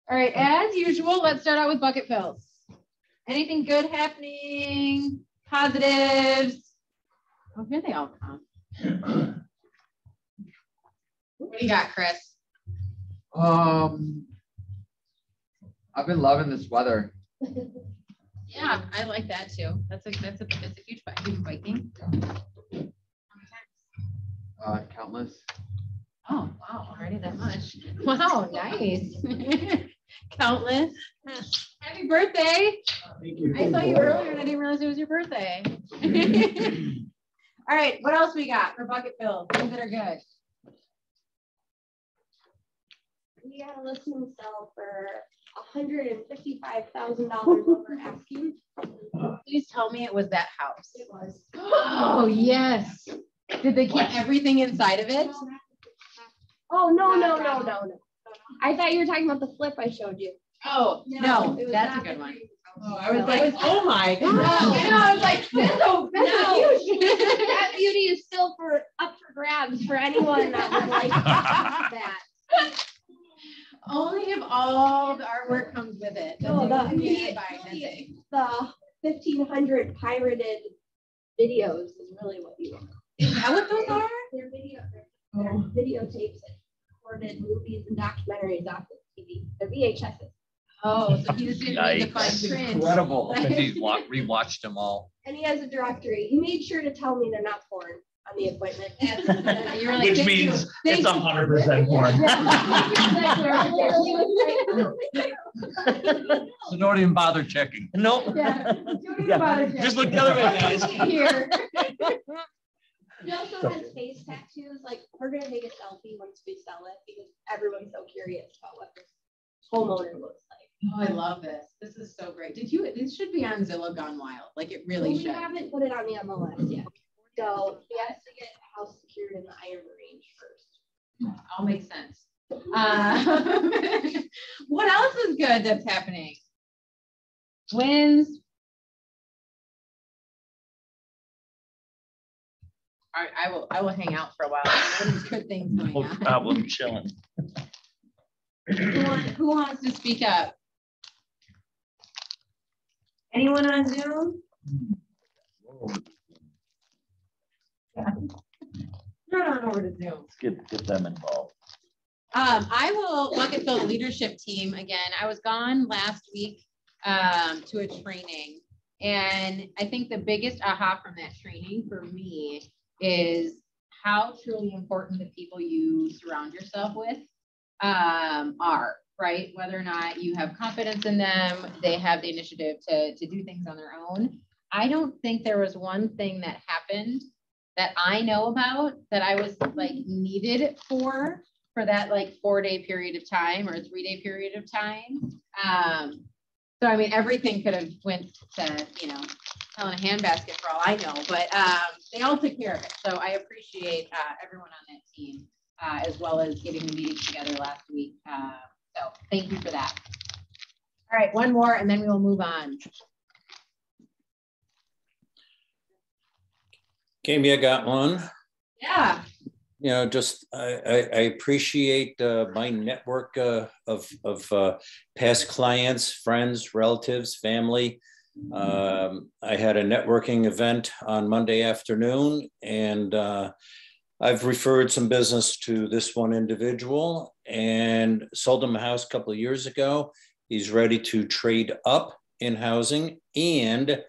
All right, as usual, let's start out with bucket fills. Anything good happening? Positives? Oh, here they all come. What do you got, Chris? I've been loving this weather. Yeah, I like that too. That's a huge biking. Countless. Oh, wow, already that much. Wow, nice. Countless. Happy birthday. Thank you. I saw you earlier and I didn't realize it was your birthday. All right, what else we got for bucket fills? Things that are good. We got a listing sell for $155,000 over asking. Please tell me it was that house. It was. Oh, yes. Did they keep everything inside of it? Oh, no. I thought you were talking about the flip I showed you. Oh, no, it was that's a not good the one. previous house. Oh, I was like, oh my God. I know, I was like, that's huge. that beauty is still up for grabs for anyone that would like that. Only if all the artwork comes with it. No, the 1,500 pirated videos is really what you want. Is that what those are? They're videotapes and recorded movies and documentaries off the TV. They're VHSs. Oh, so he just didn't need to find print. Incredible. He rewatched them all. And he has a directory. He made sure to tell me they're not porn on the appointment. You were like, Which means it's 100% porn. So don't even bother checking. Nope. Just look the other way, guys. Here. He also has face tattoos. Like, we're gonna take a selfie once we sell it because everyone's so curious about what this homeowner looks like. Oh, I love this. This is so great. This should be on Zillow Gone Wild. Like it really should. We haven't put it on the MLS yet. So we have to get house secured in the Iron Range first. All makes sense. What else is good that's happening? Wins. All right, I will hang out for a while. There's good things going No on. problem, chilling. Who wants to speak up? Anyone on Zoom? Yeah. Turn on over to Zoom. Let's get them involved. I will bucket fill the leadership team again. I was gone last week to a training, and I think the biggest aha from that training for me is how truly important the people you surround yourself with are, right? Whether or not you have confidence in them, they have the initiative to do things on their own. I don't think there was one thing that happened that I know about that I was like needed for that like 4-day period of time or 3-day period of time. So I mean, everything could have went to, you know, hell in a handbasket for all I know, but they all took care of it. So I appreciate everyone on that team, as well as getting the meeting together last week. So thank you for that. All right, one more and then we will move on. Amy, I got one. Yeah. You know, just I appreciate my network of past clients, friends, relatives, family. I had a networking event on Monday afternoon, and I've referred some business to this one individual and sold him a house a couple of years ago. He's ready to trade up in housing, and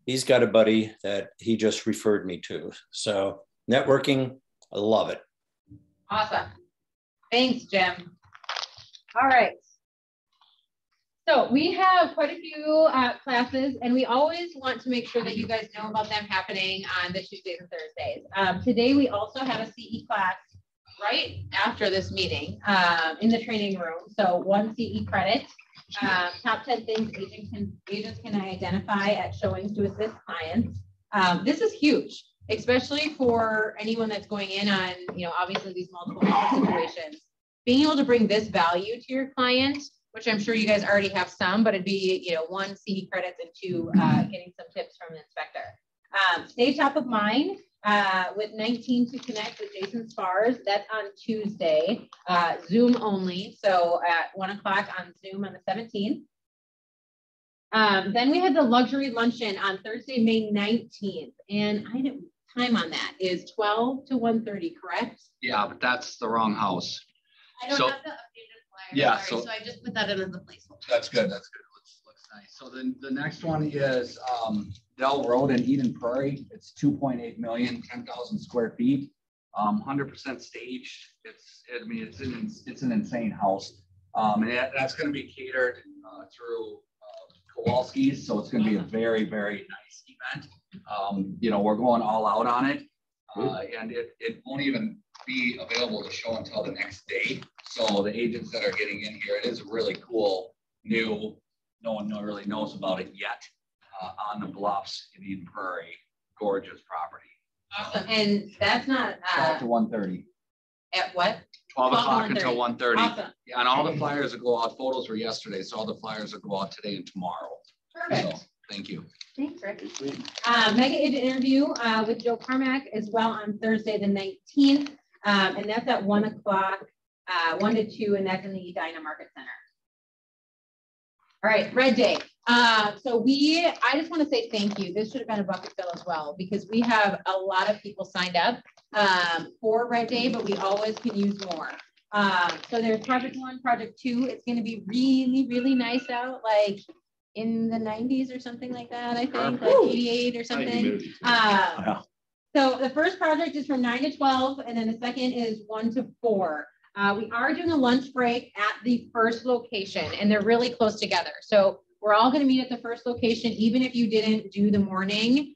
he's got a buddy that he just referred me to. So networking, I love it. Awesome. Thanks, Jim. All right. So we have quite a few classes, and we always want to make sure that you guys know about them happening on the Tuesdays and Thursdays. Today, we also have a CE class right after this meeting in the training room. So 1 CE credit, top 10 things agents can identify at showings to assist clients. This is huge, especially for anyone that's going in on, you know, obviously these multiple situations. Being able to bring this value to your client, which I'm sure you guys already have some, but it'd be, you know, 1 CE credits and 2 getting some tips from the inspector. Stay top of mind. with 19 to Connect with Jason Spars. That's on Tuesday, Zoom only. So at 1 o'clock on Zoom on the 17th. Then we had the luxury luncheon on Thursday, May 19th. And I didn't, time on that is 12 to 1:30, correct? Yeah, but that's the wrong house. I don't So- have the updated flyer. Yeah, Sorry, so- so I just put that in as a placeholder. That's good. That's good. Looks nice. So then the next one is Dell Road in Eden Prairie. It's 2.8 million, 10,000 square feet, 100% staged. I mean, it's an insane house. And that's going to be catered through Kowalski's. So it's going to be a very, very nice event. You know, we're going all out on it. And it won't even be available to show until the next day. So the agents that are getting in here, it is really cool, new, no one really knows about it yet, on the bluffs in Eden Prairie, gorgeous property. Awesome. And that's not 12 to 1:30. at what? 12 o'clock 1:30. until 1:30. Awesome. Yeah, and all the flyers will go out. Photos were yesterday, so all the flyers will go out today and tomorrow. Perfect. So, thank you. Thanks, Rick. Mega agent interview with Joe Carmack as well on Thursday, the 19th. And that's at 1 o'clock, 1 to 2, and that's in the Edina Market Center. All right, Red Day. So I just want to say thank you. This should have been a bucket fill as well, because we have a lot of people signed up for Red Day, but we always can use more. So there's project 1, project 2. It's going to be really, really nice out, like in the 90s or something like that, I think, like 88 or something. So the first project is from 9 to 12, and then the second is 1 to 4. We are doing a lunch break at the first location, and they're really close together. So we're all going to meet at the first location, even if you didn't do the morning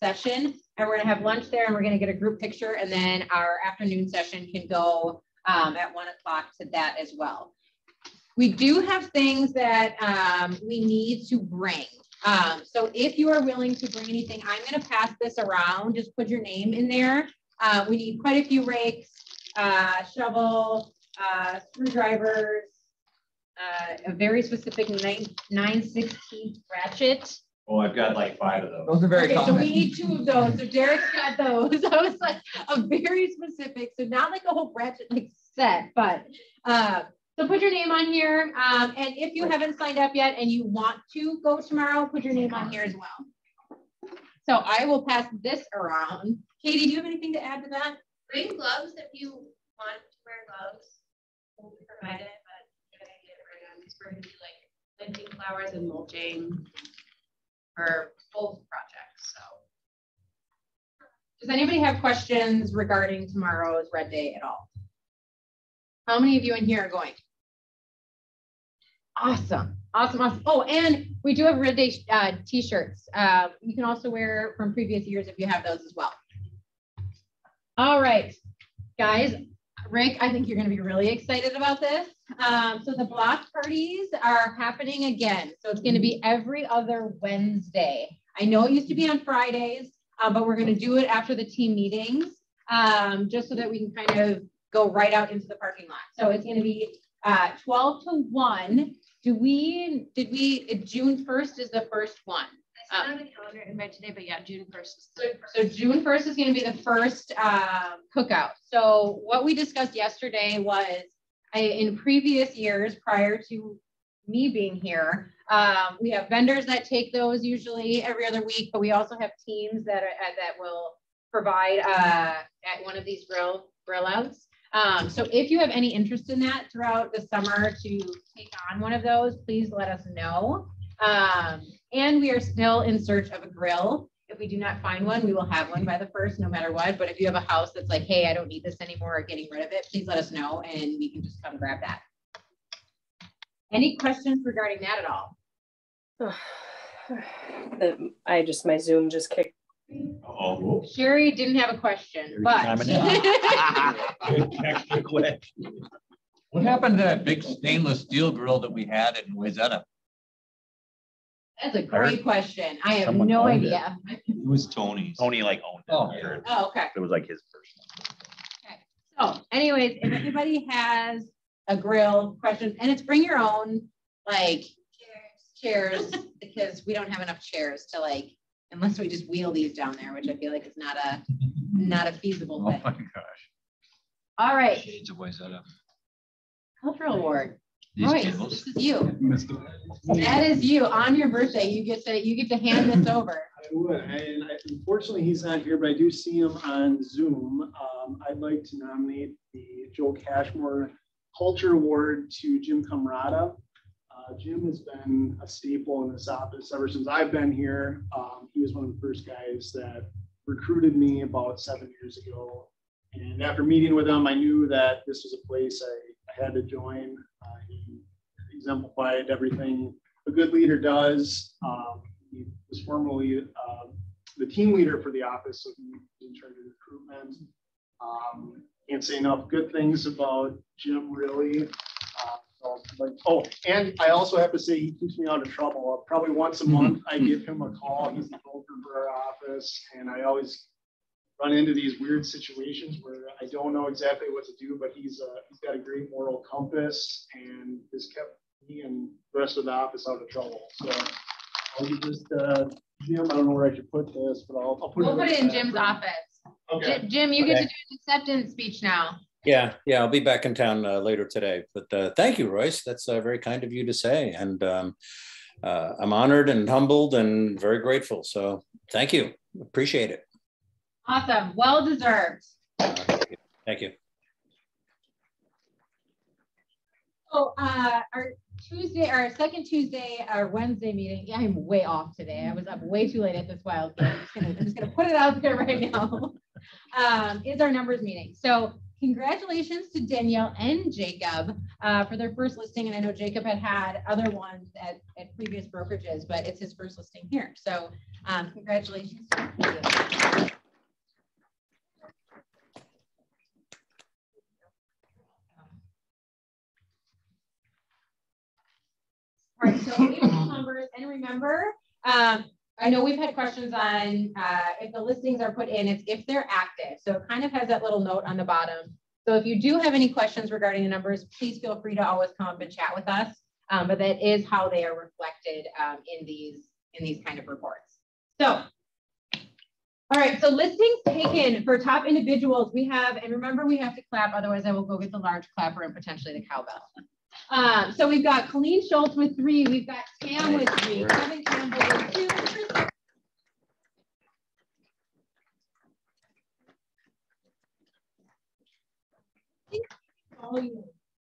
session. And we're going to have lunch there, and we're going to get a group picture, and then our afternoon session can go at 1 o'clock to that as well. We do have things that we need to bring. So if you are willing to bring anything, I'm going to pass this around. Just put your name in there. We need quite a few rakes, shovel, screwdrivers, a very specific 9/16 ratchet. Oh, I've got like 5 of those. Those are very Okay, so common. we need 2 of those. So Derek's got those. I was like a very specific, so not like a whole ratchet like set, but so put your name on here. And if you haven't signed up yet and you want to go tomorrow, put your name on here as well. So I will pass this around. Katie, do you have anything to add to that? Bring gloves if you want to wear gloves. We'll provide it, but good idea to bring them because we're going to do like planting flowers and mulching for both projects. So, Does anybody have questions regarding tomorrow's Red Day at all? How many of you in here are going? Awesome. Awesome. Awesome. Oh, and we do have Red Day t-shirts. You can also wear from previous years if you have those as well. All right, guys. Rick, I think you're going to be really excited about this. So the block parties are happening again. So it's going to be every other Wednesday. I know it used to be on Fridays, but we're going to do it after the team meetings, just so that we can kind of go right out into the parking lot. So it's going to be 12 to 1. Did we, June 1st is the first one. I sent out a calendar invite today, but yeah, June 1st is the first. So June 1st is going to be the first cookout. So what we discussed yesterday was in previous years prior to me being here, we have vendors that take those usually every other week, but we also have teams that will provide at one of these grill outs. So if you have any interest in that throughout the summer to take on one of those, please let us know. And we are still in search of a grill. If we do not find one, we will have one by the first, no matter what. But if you have a house that's like, hey, I don't need this anymore, or getting rid of it, please let us know and we can just come grab that. Any questions regarding that at all? My Zoom just kicked. Oh, Sherry didn't have a question, but Extra quick. What happened to that big stainless steel grill that we had in Wayzata? that's a great question. I have Someone no owned it. idea. it was Tony's. Tony like owned it. Oh, Sure. Oh, okay. It was like his first. So anyways, if anybody has a grill question, and it's bring your own like chairs because we don't have enough chairs to like unless we just wheel these down there, which I feel like is not a feasible Oh thing. my gosh. All right, Shades of Wayzata. cultural award. These Royce, tables. this is you. That is you on your birthday. You get to hand this over. I would, and unfortunately he's not here, but I do see him on Zoom. I'd like to nominate the Joe Cashmore Culture Award to Jim Camarada. Jim has been a staple in this office ever since I've been here. He was one of the first guys that recruited me about 7 years ago. And after meeting with him, I knew that this was a place I had to join. He exemplified everything a good leader does. He was formerly the team leader for the office, so he was in charge of recruitment. Can't say enough good things about Jim, really. And I also have to say he keeps me out of trouble. Probably once a month I give him a call. He's the broker for our office, and I always run into these weird situations where I don't know exactly what to do, but he's got a great moral compass and has kept me and the rest of the office out of trouble. So I'll just Jim, I don't know where I should put this, but I'll put We'll put it in the Jim's office. Okay. Jim, you get Okay. to do an acceptance speech now. Yeah, I'll be back in town later today. But thank you, Royce. That's very kind of you to say. And I'm honored and humbled and very grateful. So thank you. Appreciate it. Awesome. Well deserved. Thank you. So our second Tuesday, our Wednesday meeting. Yeah, I'm way off today. I was up way too late at this wild game. I'm just gonna put it out there right now. Is our numbers meeting. So congratulations to Danielle and Jacob for their first listing. And I know Jacob had other ones at previous brokerages, but it's his first listing here. So congratulations to you. All right, so April numbers, and remember, I know we've had questions on if the listings are put in, it's if they're active. So it kind of has that little note on the bottom. So if you do have any questions regarding the numbers, please feel free to always come up and chat with us. But that is how they are reflected in these kind of reports. So, all right, so listings taken for top individuals we have, and remember we have to clap, otherwise I will go get the large clapper and potentially the cowbell. So we've got Colleen Schultz with 3. We've got Tam with 3. Kevin Campbell with 2.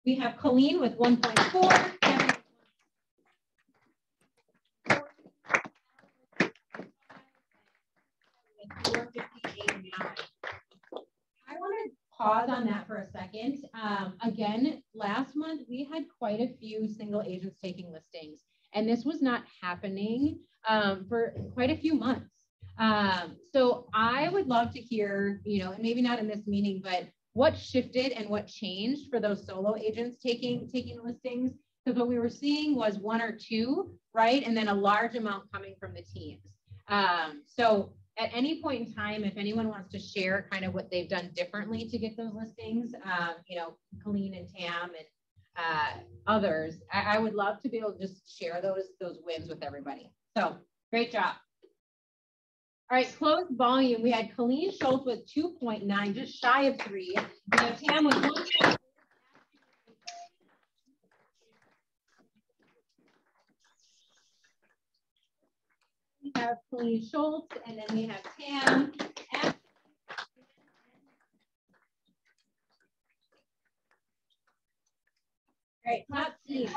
We have Colleen with 1.4. Kevin with 458.9. I want to pause on that for a second. Again, last month we had quite a few single agents taking listings, and this was not happening for quite a few months. So I would love to hear, and maybe not in this meeting, but what shifted and what changed for those solo agents taking listings? Because what we were seeing was 1 or 2, right? And then a large amount coming from the teams. So at any point in time, if anyone wants to share kind of what they've done differently to get those listings, Colleen and Tam and others, I would love to be able to just share those wins with everybody. So great job. All right, closed volume. We had Colleen Schultz with 2.9, just shy of 3. We have Tam with 1.4. We have Colleen Schultz, and then we have Tam. All right, top team.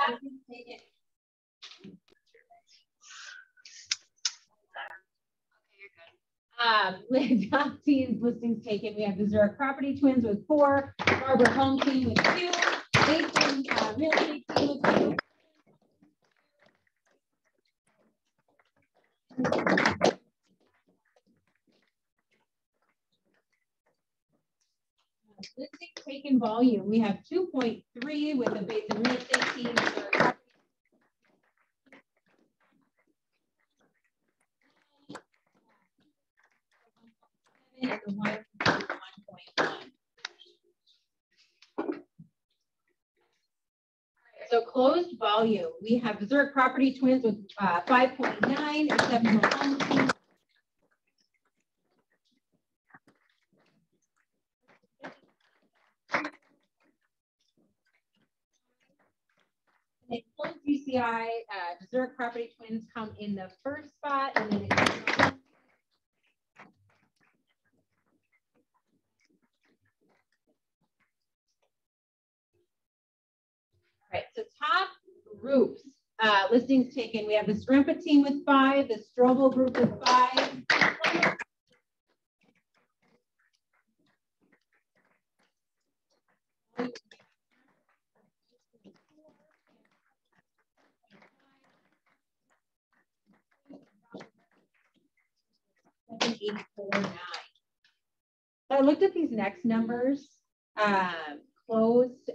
Top teams listings taken. We have the Zurich Property Twins with 4, Barber Home Team with 2, Mason Real Estate Team with 2. Listing taken volume. We have 2.3 with the Basin Real Estate Team. And the 1.1. So closed volume, we have Zurich Property Twins with 5.9 and 7 Home Team. And full GCI, Desert Property Twins come in the first spot, and then it's right, so top groups, listings taken. We have the Strempa team with 5, the Strobel group with 5. So I looked at these next numbers, closed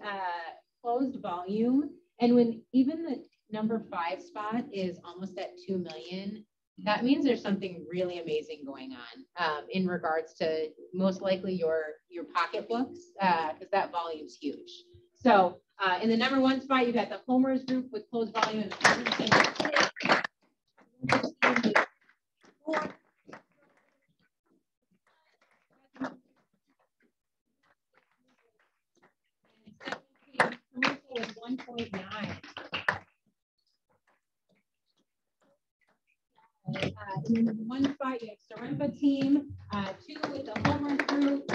volume, and when even the number 5 spot is almost at 2 million, that means there's something really amazing going on in regards to most likely your pocketbooks, because that volume's huge. So in the number 1 spot, you got the Homers group with closed volume and with 1.9. In the 1 spot, you have Sorrento team, 2 with the Homer group.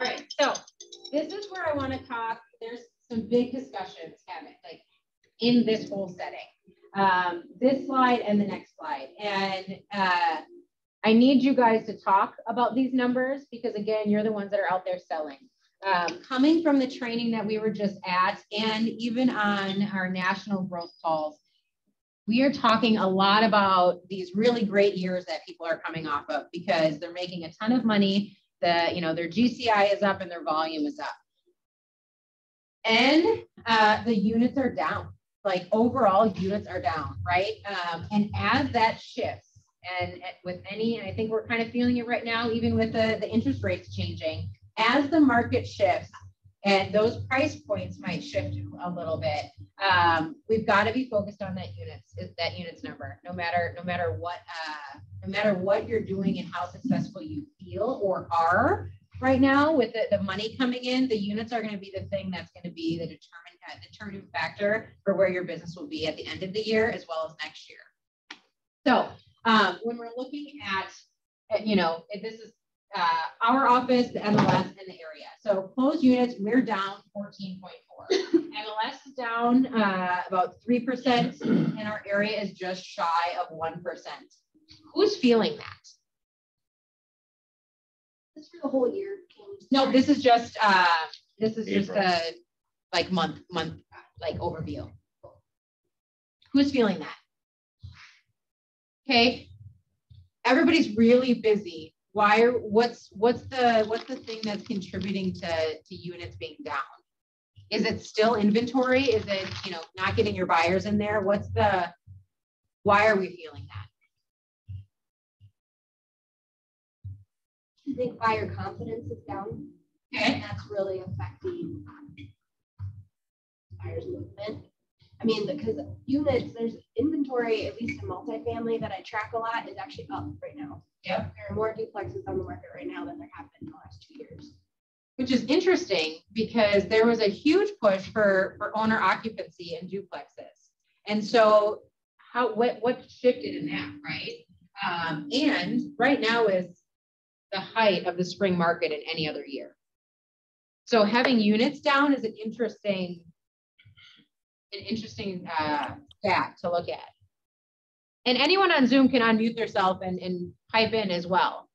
All right, so this is where I want to talk. There's some big discussions happening, like in this whole setting. This slide and the next slide. And I need you guys to talk about these numbers because, again, you're the ones that are out there selling. Coming from the training that we were just at and even on our national growth calls, we are talking a lot about these really great years that people are coming off of because they're making a ton of money. Their GCI is up and their volume is up. And the units are down. Like overall units are down, right? And as that shifts, and with any, I think we're kind of feeling it right now, even with the interest rates changing, as the market shifts and those price points might shift a little bit, we've got to be focused on that units number, no matter what you're doing and how successful you feel or are right now with the money coming in. The units are going to be the thing that's going to be the determining factor for where your business will be at the end of the year as well as next year. So when we're looking at, this is our office, the MLS, and the area. So closed units, we're down 14.4. MLS is down about 3%, and our area is just shy of 1%. Who's feeling that? This for the whole year. No, this is just a like month like overview. Who's feeling that? Okay, everybody's really busy. What's the thing that's contributing to units being down? Is it still inventory? Is it not getting your buyers in there? Why are we feeling that? I think buyer confidence is down. Okay. And that's really affecting buyers' movement. I mean, because units, there's inventory, at least in multifamily that I track a lot, is actually up right now. Yep. There are more duplexes on the market right now than there have been in the last 2 years. Which is interesting because there was a huge push for owner occupancy in duplexes. And so what shifted in that, right? And right now is the height of the spring market in any other year. So having units down is an interesting stat to look at. And anyone on Zoom can unmute themselves and pipe in as well.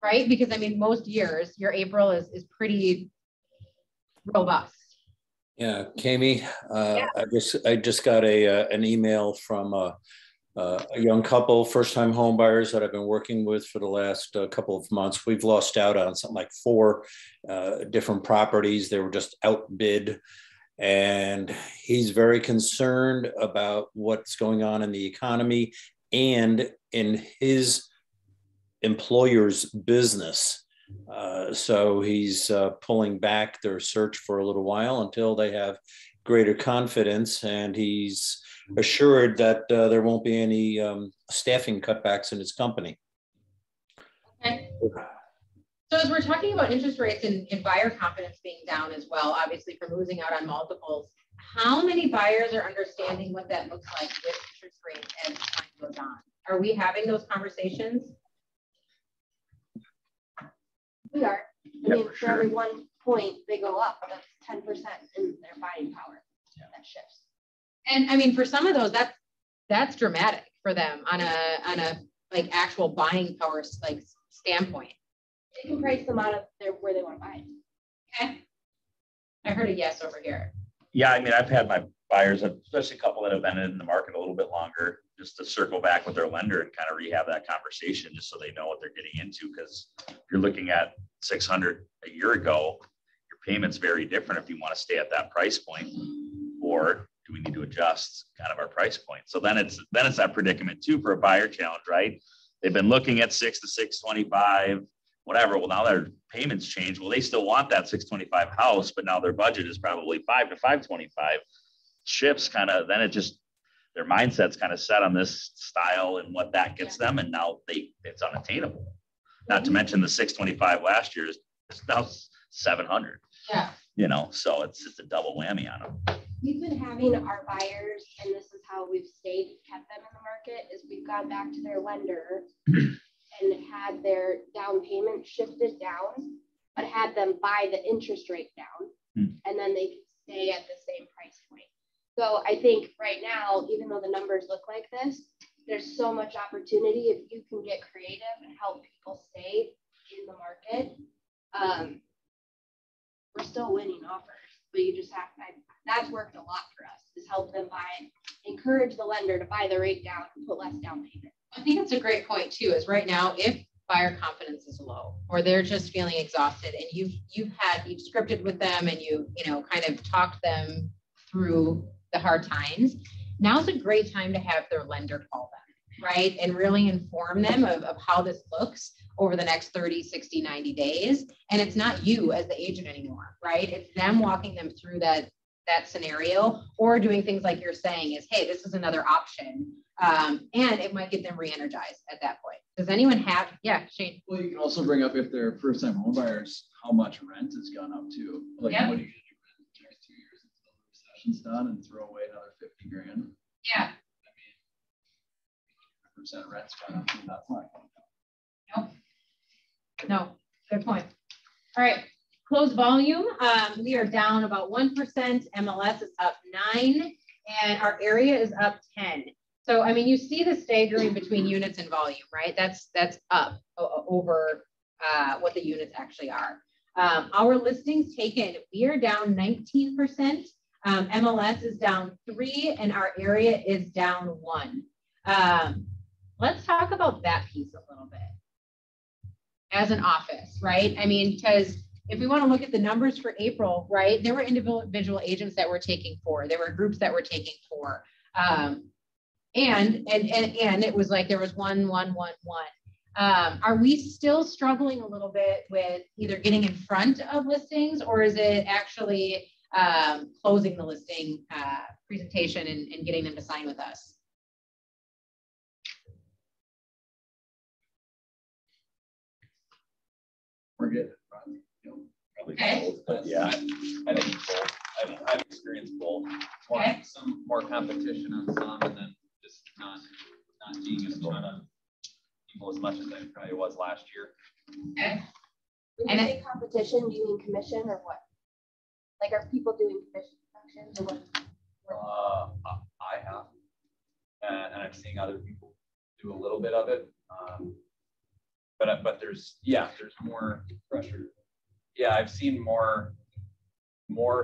Right? Because I mean, most years, your April is pretty robust. Yeah, Kami, I just got an email from a young couple, first-time home buyers that I've been working with for the last couple of months. We've lost out on something like 4 different properties. They were just outbid. And he's very concerned about what's going on in the economy and in his employer's business. So he's pulling back their search for a little while until they have greater confidence. And he's assured that there won't be any staffing cutbacks in his company. Okay. So as we're talking about interest rates and buyer confidence being down as well, obviously from losing out on multiples, how many buyers are understanding what that looks like with interest rates as time goes on? Are we having those conversations? We are. I mean, for every 1 point they go up, that's 10% in their buying power. That shifts. And I mean, for some of those, that's dramatic for them on a like actual buying power like standpoint. They can price them out of where they want to buy it. Okay. I heard a yes over here. Yeah, I mean, I've had my buyers, especially a couple that have been in the market a little bit longer, just to circle back with their lender and kind of rehab that conversation, just so they know what they're getting into. Because if you're looking at 600 a year ago, your payment's very different if you want to stay at that price point, or do we need to adjust kind of our price point? So then it's that predicament too for a buyer challenge, right? They've been looking at 6 to 625, whatever. Well, now their payments change. Well, they still want that 625 house, but now their budget is probably 5 to 525. Shifts kind of, then it just, their mindset's kind of set on this style and what that gets them, and now it's unattainable. Not to mention the 625 last year is now 700. Yeah. You know, so it's just a double whammy on them. We've been having our buyers, and this is how we've kept them in the market, is we've gone back to their lender and had their down payment shifted down, but had them buy the interest rate down, and then they could stay at the same price point. So I think right now, even though the numbers look like this, there's so much opportunity if you can get creative and help people stay in the market. We're still winning offers, but you just have to, that's worked a lot for us, is help them encourage the lender to buy the rate down and put less down payment. I think that's a great point too, is right now, if buyer confidence is low, or they're just feeling exhausted, and you've scripted with them, and you kind of talked them through the hard times, now's a great time to have their lender call them, right? And really inform them of how this looks over the next 30, 60, 90 days. And it's not you as the agent anymore, right? It's them walking them through that scenario, or doing things like you're saying is, hey, this is another option. And it might get them re-energized at that point. Does anyone have, yeah, Shane? Well, you can also bring up, if they're first-time home buyers, how much rent has gone up too. Like, what do you do in the next 2 years until the recession's done and throw away another 50 grand? Yeah. I mean, 50% rent's gone up, and that's not going down. No, good point. All right, closed volume. We are down about 1%. MLS is up 9, and our area is up 10. So, I mean, you see the staggering between units and volume, right? That's up over what the units actually are. Our listings taken, we are down 19%. MLS is down 3, and our area is down 1. Let's talk about that piece a little bit as an office, right? I mean, because if we want to look at the numbers for April, right, there were individual agents that were taking 4. There were groups that were taking 4. And it was like there was 1, 1, 1, 1. Are we still struggling a little bit with either getting in front of listings, or is it actually closing the listing presentation and getting them to sign with us? We're good. Probably Okay. both, but yeah. I think both. I've experienced both. Okay. Some more competition on some, and then just not being as ton of people as much as I probably was last year. Okay. When you say competition, do you mean commission or what? Like, are people doing commissions or what? I have, and I'm seeing other people do a little bit of it. But there's more pressure. Yeah, I've seen more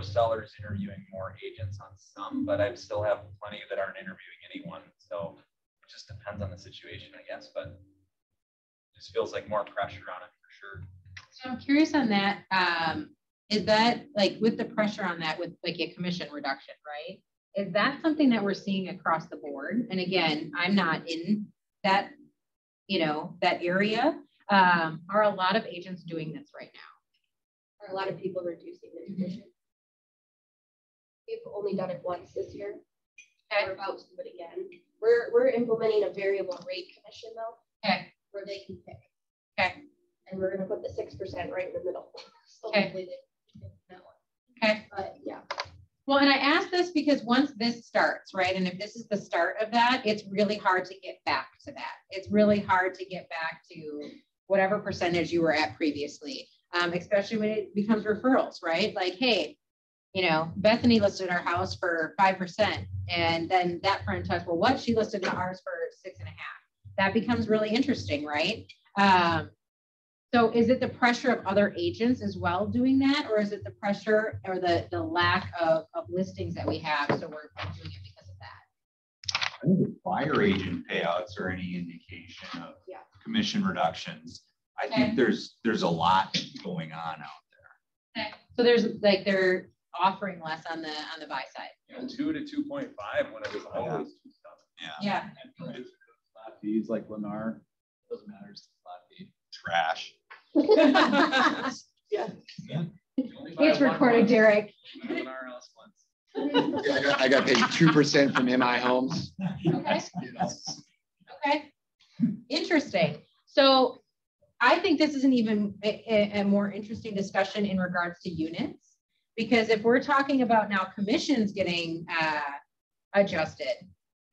sellers interviewing more agents on some, but I still have plenty that aren't interviewing anyone. So it just depends on the situation, I guess, but it just feels like more pressure on it for sure. So I'm curious on that. Is that, like, with the pressure on that, with like a commission reduction, right? Is that something that we're seeing across the board? And again, I'm not in that, that area. Are a lot of agents doing this right now? Are a lot of people reducing their commission? We've only done it once this year. We're about to do it again. We're implementing a variable rate commission though. Okay. Where they can pick. Okay. And we're gonna put the 6% right in the middle. So Okay. hopefully they pick that one. Okay. But yeah. Well, and I asked this because once this starts, right, and if this is the start of that, it's really hard to get back to that. It's really hard to get back to whatever percentage you were at previously, especially when it becomes referrals, right? Like, hey, you know, Bethany listed our house for 5%, and then that friend touched, well, what? She listed ours for 6.5. That becomes really interesting, right? So is it the pressure of other agents as well doing that, or is it the pressure or the lack of listings that we have, so we're doing it because of that? I think the buyer agent payouts are any indication of commission reductions. I think there's a lot going on out there. Okay. So there's like they're offering less on the buy side. Yeah, 2 to 2.5 when it was always 2.7. Yeah. Flat fees like Lennar, doesn't matter, it's flat fee. Trash. Yeah. It's recorded, Derek. Lennar else once. Yeah, I got paid 2% from MI Homes. Okay. Okay. Interesting. So I think this is an even a more interesting discussion in regards to units, because if we're talking about now commissions getting adjusted,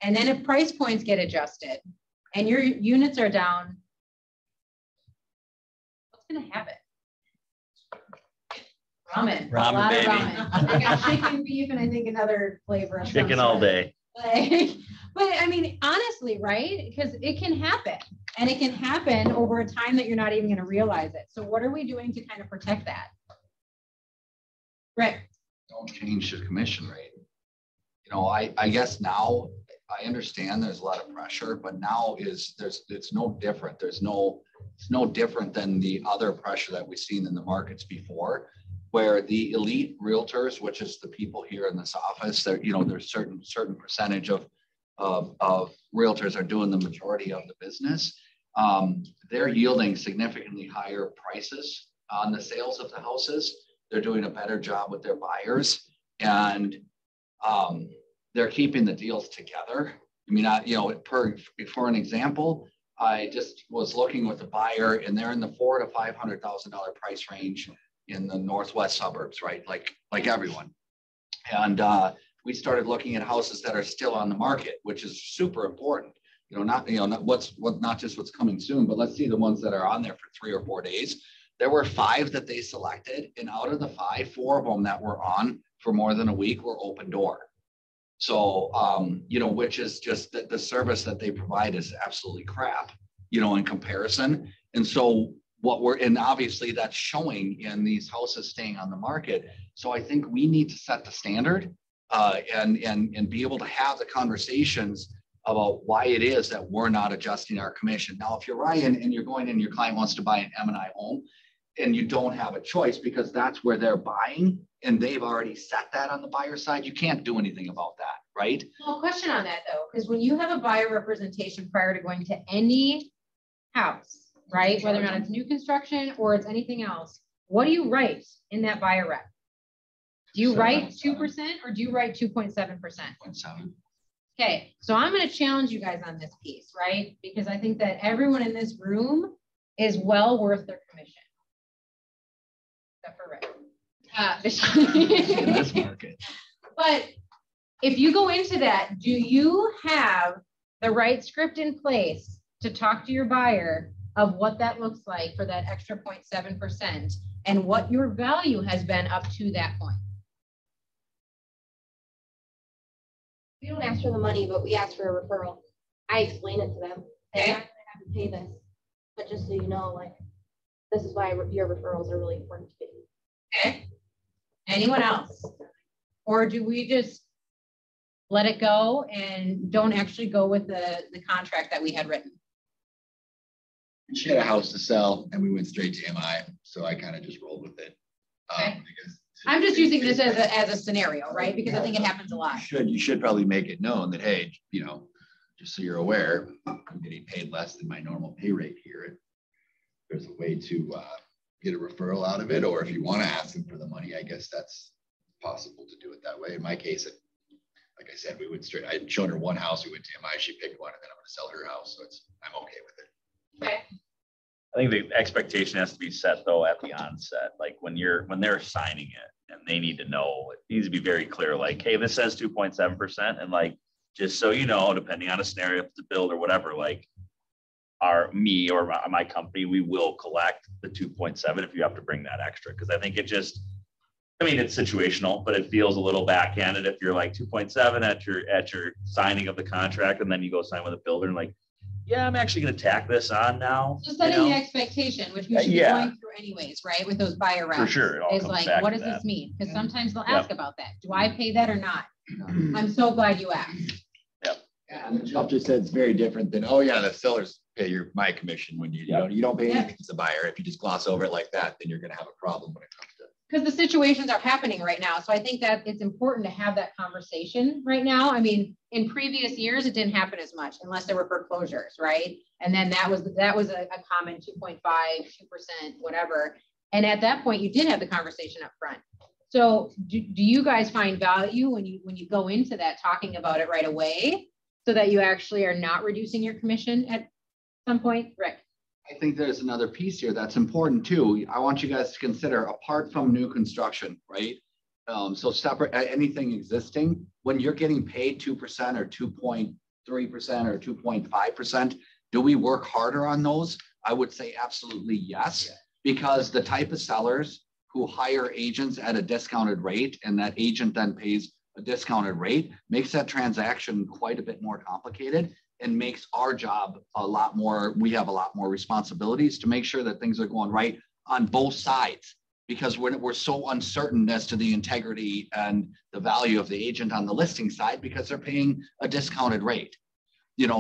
and then if price points get adjusted and your units are down, what's going to happen? Ramen. Ramen, A lot baby. of ramen. I got chicken, beef, and I think another flavor. Of Chicken some all sort. day. Like, but I mean, honestly, right? Because it can happen, and it can happen over a time that you're not even going to realize it. So what are we doing to kind of protect that? Right. Don't change the commission rate. You know, I guess now I understand there's a lot of pressure, but now it's no different. It's no different than the other pressure that we've seen in the markets before, where the elite realtors, which is the people here in this office, that, you know, there's certain percentage of realtors are doing the majority of the business. They're yielding significantly higher prices on the sales of the houses. They're doing a better job with their buyers, and they're keeping the deals together. I mean, for an example, I just was looking with a buyer, and they're in the $400,000 to $500,000 price range in the northwest suburbs, right? Like everyone. And we started looking at houses that are still on the market, which is super important. Not just what's coming soon, but let's see the ones that are on there for 3 or 4 days. There were 5 that they selected, and out of the 5, 4 of them that were on for more than a week were open door. So, which is just the service that they provide is absolutely crap, in comparison. And so and obviously that's showing in these houses staying on the market. So I think we need to set the standard and be able to have the conversations about why it is that we're not adjusting our commission. Now, if you're Ryan and you're going in, your client wants to buy an M&I home, and you don't have a choice because that's where they're buying and they've already set that on the buyer side, you can't do anything about that, right? Well, question on that though, because when you have a buyer representation prior to going to any house, right, whether or not it's new construction or it's anything else, what do you write in that buyer rep? Do you write 2% or do you write 2.7%? 2.7. Okay, so I'm going to challenge you guys on this piece, right? Because I think that everyone in this room is well worth their commission. Except for Rick. In this market. But if you go into that, do you have the right script in place to talk to your buyer of what that looks like for that extra 0.7% and what your value has been up to that point? We don't ask for the money, but we ask for a referral. I explain it to them. They're not going to have to pay this, but just so you know, this is why your referrals are really important to me. Okay. Anyone else? Or do we just let it go and don't actually go with the contract that we had written? She had a house to sell and we went straight to MI. So I kind of just rolled with it. Okay. I'm just using this as a scenario, right? Because I think it happens a lot. You should probably make it known that, hey, just so you're aware, I'm getting paid less than my normal pay rate here. There's a way to get a referral out of it, or if you want to ask them for the money, I guess that's possible to do it that way. In my case, like I said, we would straight, I'd shown her one house, we went to MI, she picked one, and then I'm gonna sell her house, so I'm okay with it. Okay. I think the expectation has to be set though at the onset, like when they're signing it and they need to know, it needs to be very clear, like, hey, this says 2.7%. And like, just so you know, depending on a scenario, if it's a build or whatever, like me or my company, we will collect the 2.7 if you have to bring that extra. Cause I think it just, I mean, it's situational, but it feels a little backhanded if you're like 2.7 at your signing of the contract, and then you go sign with a builder and like, yeah, I'm actually going to tack this on now. So setting the expectation, which we should be going through anyways, right? With those buyer reps. For sure. It all is comes like, back what to does that. this mean? Because sometimes they'll ask about that. Do I pay that or not? I'm so glad you asked. And Jeff just said it's very different than, oh yeah, the sellers pay my commission when you don't pay anything as a buyer. If you just gloss over it like that, then you're going to have a problem when it comes to. Because the situations are happening right now. So I think that it's important to have that conversation right now. I mean, in previous years, it didn't happen as much unless there were foreclosures, right? And then that was a common 2.5, 2%, whatever. And at that point, you did have the conversation up front. So do you guys find value when you go into that talking about it right away so that you actually are not reducing your commission at some point? Rick? I think there's another piece here that's important too. I want you guys to consider, apart from new construction, right? So separate anything existing, when you're getting paid 2% or 2.3% or 2.5%, do we work harder on those? I would say absolutely yes, because the type of sellers who hire agents at a discounted rate and that agent then pays a discounted rate makes that transaction quite a bit more complicated and makes our job a lot more, we have a lot more responsibilities to make sure that things are going right on both sides, because we're so uncertain as to the integrity and the value of the agent on the listing side because they're paying a discounted rate.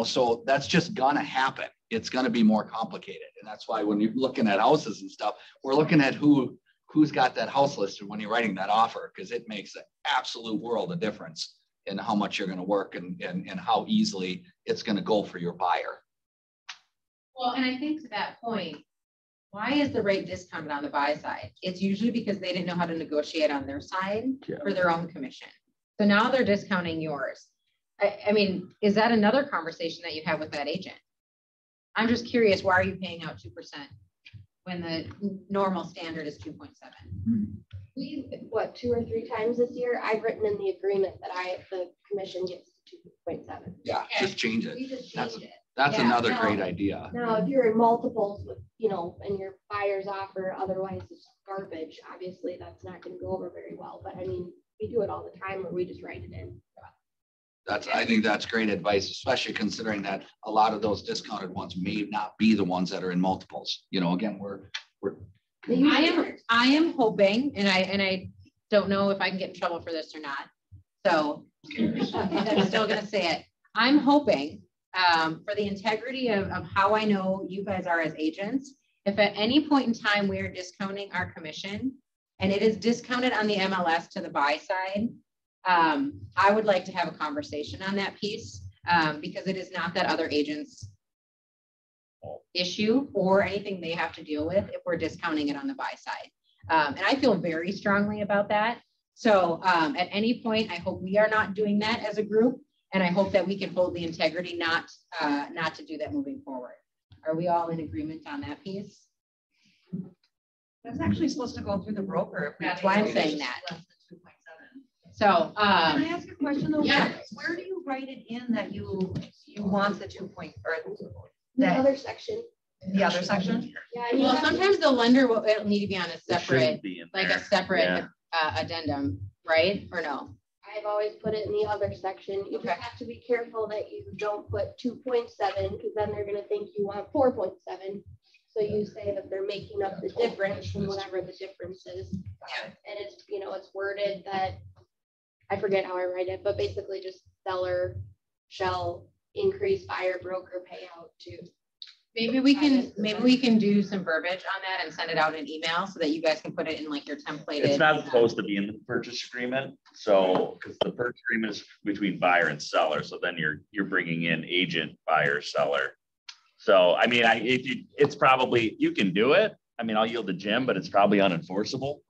So that's just gonna happen. It's gonna be more complicated. And that's why when you're looking at houses and stuff, we're looking at who's got that house listed when you're writing that offer, because it makes an absolute world of difference in how much you're going to work and how easily it's going to go for your buyer. Well, and I think to that point, why is the rate discounted on the buy side? It's usually because they didn't know how to negotiate on their side for their own commission. So now they're discounting yours. I mean, is that another conversation that you have with that agent? I'm just curious, why are you paying out 2% when the normal standard is 2.7? We, 2 or 3 times this year, I've written in the agreement that the commission gets 2.7. Yeah, just change it. We just changed it. That's another great idea. Now, if you're in multiples with, and your buyer's offer otherwise is garbage, obviously that's not going to go over very well. But I mean, we do it all the time where we just write it in. I think that's great advice, especially considering that a lot of those discounted ones may not be the ones that are in multiples. Again, I am hoping, and I don't know if I can get in trouble for this or not. So I'm still going to say it. I'm hoping for the integrity of how I know you guys are as agents. If at any point in time we are discounting our commission and it is discounted on the MLS to the buy side, I would like to have a conversation on that piece because it is not that other agents issue or anything they have to deal with if we're discounting it on the buy side. And I feel very strongly about that. So at any point, I hope we are not doing that as a group. And I hope that we can hold the integrity not to do that moving forward. Are we all in agreement on that piece? That's actually supposed to go through the broker. That's why I'm saying that. So can I ask a question though? Yeah. Where do you write it in that you want the 2 point or the other section? The other section? Yeah. Well, sometimes the lender will need to be on a separate, addendum, right? Or no? I've always put it in the other section. You just have to be careful that you don't put 2.7 because then they're going to think you want 4.7. So you say that they're making up the difference from whatever the difference is. And it's, it's worded that, I forget how I write it, but basically just seller shall increase buyer broker payout to. Maybe we can do some verbiage on that and send it out in email so that you guys can put it in like your templated. It's not supposed to be in the purchase agreement. So, because the purchase agreement is between buyer and seller. So then you're bringing in agent, buyer, seller. So, I mean, it's probably, you can do it. I mean, I'll yield to Jim, but it's probably unenforceable.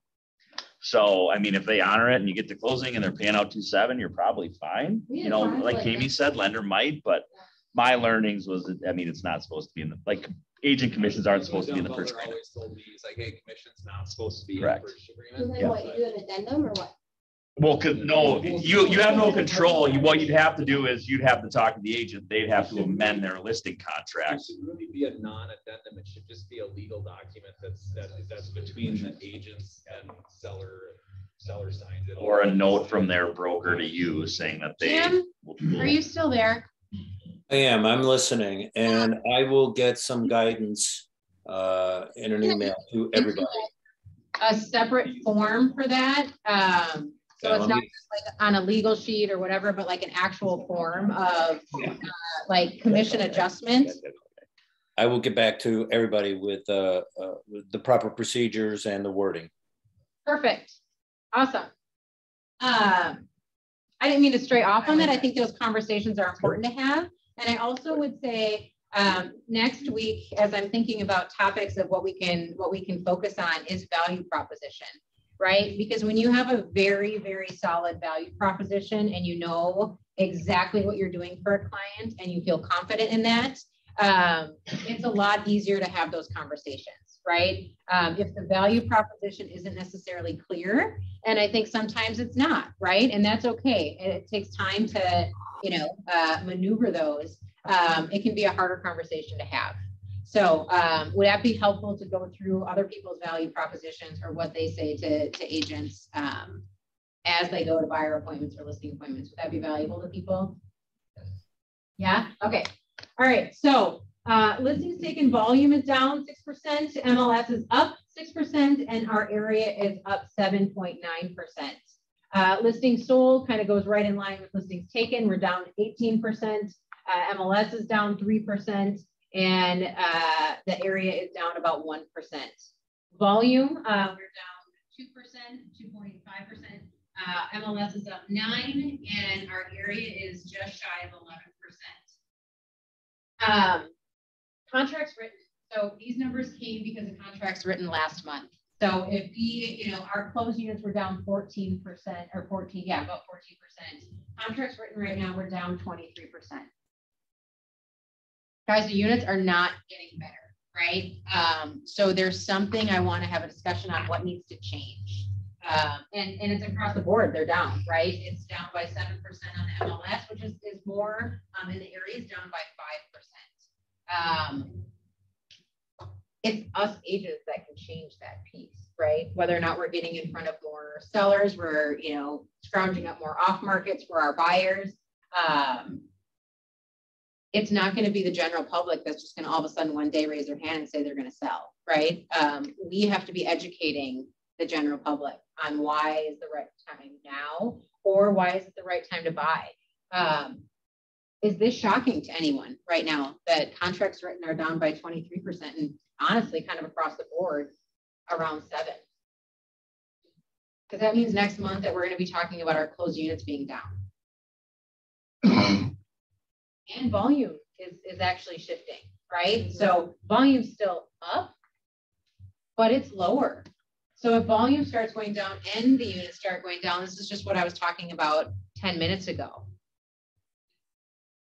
So, I mean, if they honor it and you get to closing and they're paying out 2.7, you're probably fine. You know, like Amy said, lender might, but my learnings was that, I mean, it's not supposed to be in the, like, agent commissions aren't supposed to be in the first agreement. Always told me, he's like, hey, commission's not supposed to be Correct. in the first So agreement. then what, you do an addendum or what? Well, cause no, you have no control. What you'd have to do is you'd have to talk to the agent. They'd have to amend their listing It contract. should really be a non-addendum. It should just be a legal document that's between the agents and seller signs it. Or a note from their broker to you saying that they. Jim, are you still there? I am, I'm listening, and I will get some guidance in an email to everybody. A separate form for that. So it's not just like on a legal sheet or whatever, but like an actual form of like commission adjustment. I will get back to everybody with the proper procedures and the wording. Perfect. Awesome. I didn't mean to stray off on that. I think those conversations are important to have. And I also would say next week, as I'm thinking about topics of what we can focus on, is value proposition, right? Because when you have a very, very solid value proposition and you know exactly what you're doing for a client and you feel confident in that, it's a lot easier to have those conversations, right? If the value proposition isn't necessarily clear, and I think sometimes it's not, right? And that's okay. It takes time to, maneuver those. It can be a harder conversation to have. So would that be helpful to go through other people's value propositions or what they say to agents as they go to buyer appointments or listing appointments? Would that be valuable to people? Yeah? Okay. All right. So listings taken volume is down 6%. MLS is up 6%, and our area is up 7.9%. Listings sold kind of goes right in line with listings taken. We're down 18%. MLS is down 3%, and the area is down about 1%. Volume, we're down 2%, 2.5%. MLS is up 9%, and our area is just shy of 11%. Contracts written. So these numbers came because the contracts written last month. So if we, our closed units were down 14% or 14, yeah, about 14%. Contracts written right now, we're down 23%. Guys, the units are not getting better, right? So there's something I want to have a discussion on what needs to change. And it's across the board, they're down, right? It's down by 7% on the MLS, which is more in the areas, down by 5%. It's us agents that can change that piece, right? Whether or not we're getting in front of more sellers, we're, scrounging up more off markets for our buyers. It's not going to be the general public that's just going to all of a sudden one day raise their hand and say they're going to sell, right? We have to be educating the general public on why is the right time now, or why is it the right time to buy? Is this shocking to anyone right now that contracts written are down by 23%, and honestly kind of across the board around 7%? Because that means next month that we're going to be talking about our closed units being down. And volume is actually shifting, right? So volume's still up, but it's lower. So if volume starts going down and the units start going down, this is just what I was talking about 10 minutes ago.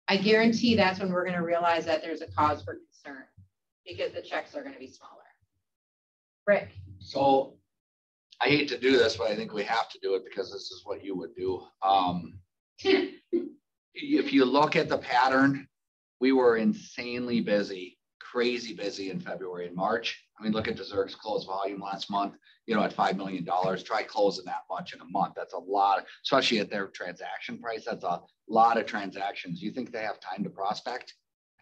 I guarantee that's when we're going to realize that there's a cause for concern because the checks are going to be smaller. Rick. So I hate to do this, but I think we have to do it because this is what you would do. If you look at the pattern, we were insanely busy, crazy busy in February and March. I mean, look at the Zerk's closed volume last month, at $5 million. Try closing that much in a month. That's a lot, especially at their transaction price. That's a lot of transactions. You think they have time to prospect?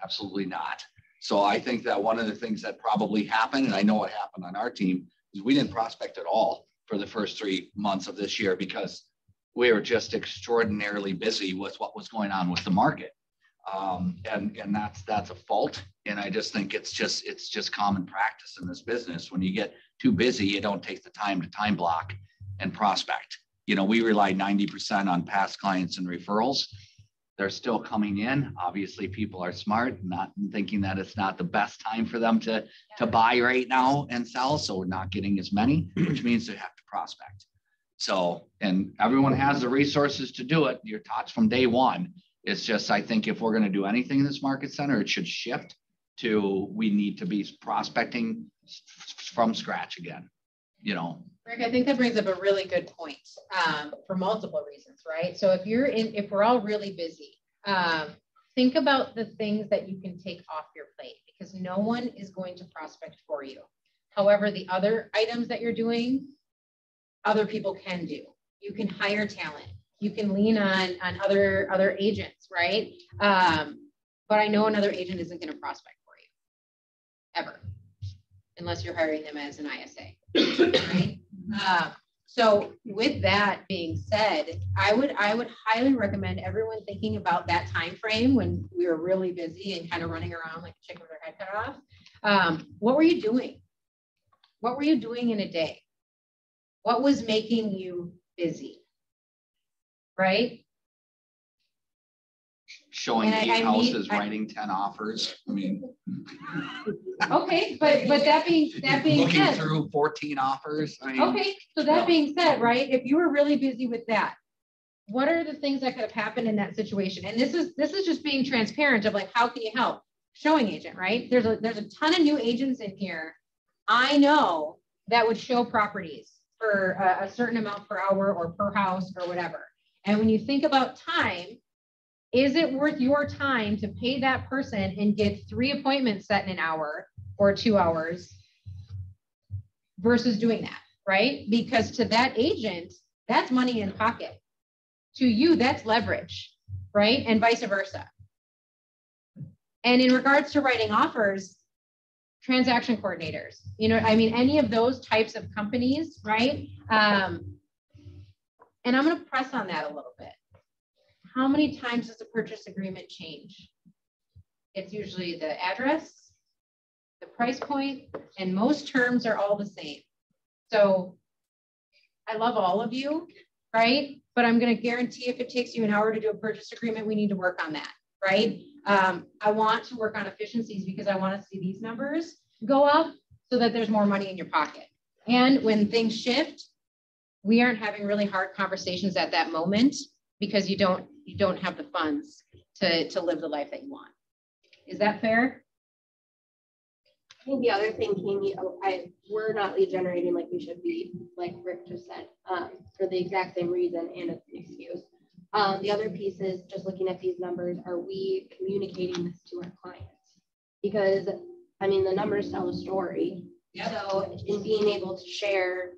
Absolutely not. So I think that one of the things that probably happened, and I know what happened on our team, is we didn't prospect at all for the first 3 months of this year because we were just extraordinarily busy with what was going on with the market. And that's a fault. And I just think it's just common practice in this business. When you get too busy, you don't take the time to time block and prospect. We rely 90% on past clients and referrals. They're still coming in. Obviously, people are smart, not thinking that it's not the best time for them to buy right now and sell. So we're not getting as many, which means they have to prospect. So, and everyone has the resources to do it. You're taught from day one. It's just, I think if we're going to do anything in this market center, it should shift to, we need to be prospecting from scratch again, you know. Rick, I think that brings up a really good point for multiple reasons, right? So if we're all really busy, think about the things that you can take off your plate, because no one is going to prospect for you. However, the other items that you're doing, other people can do. You can hire talent. You can lean on other agents, right? But I know another agent isn't going to prospect for you, ever, unless you're hiring them as an ISA, right? So with that being said, I would highly recommend everyone thinking about that time frame when we were really busy and kind of running around like a chicken with their head cut off. What were you doing? What were you doing in a day? What was making you busy? Right? Showing 8 houses, writing 10 offers. I mean, okay, but that being looking said, through 14 offers. I mean, okay, so that being said, right? If you were really busy with that, what are the things that could have happened in that situation? And this is just being transparent of like, how can you help? Showing agent, right? There's a ton of new agents in here. I know that would show properties for a certain amount per hour or per house or whatever. And when you think about time, is it worth your time to pay that person and get 3 appointments set in an hour or 2 hours versus doing that, right? Because to that agent, that's money in pocket. To you, that's leverage, right? And vice versa. And in regards to writing offers, transaction coordinators, you know, I mean, any of those types of companies, right? And I'm going to press on that a little bit. How many times does a purchase agreement change? It's usually the address, the price point, and most terms are all the same. So I love all of you, right? But I'm going to guarantee if it takes you an hour to do a purchase agreement, we need to work on that, right? I want to work on efficiencies because I want to see these numbers go up so that there's more money in your pocket. And when things shift, we aren't having really hard conversations at that moment because you don't have the funds to live the life that you want. Is that fair? I think the other thing, Kami, we're not lead generating like we should be, like Rick just said, for the exact same reason, and it's an excuse. The other piece is just looking at these numbers. Are we communicating this to our clients? Because I mean, the numbers tell a story. Yep. So in being able to share,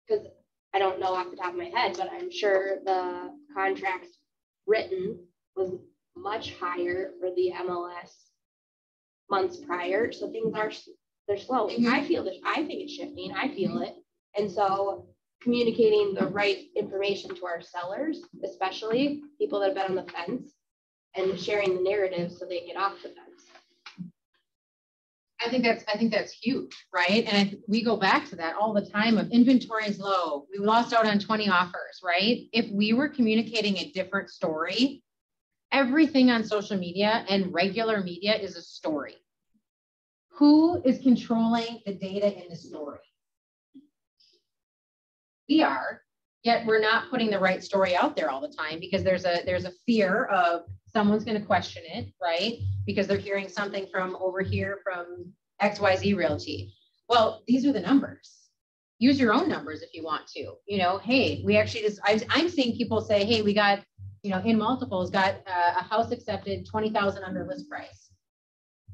because I don't know off the top of my head, but I'm sure the contracts written was much higher for the MLS months prior. So things they're slow. Mm-hmm. I think it's shifting. I feel it. And so communicating the right information to our sellers, especially people that have been on the fence, and sharing the narrative so they get off the fence. I think that's huge, right? And we go back to that all the time of inventory is low. We lost out on 20 offers, right? If we were communicating a different story, everything on social media and regular media is a story. Who is controlling the data in the story? We are, yet we're not putting the right story out there all the time because there's a fear of someone's going to question it, right? Because they're hearing something from over here from XYZ Realty. Well, these are the numbers. Use your own numbers if you want to. You know, hey, we actually just, I'm seeing people say, hey, we got, you know, in multiples, got a house accepted 20,000 under list price.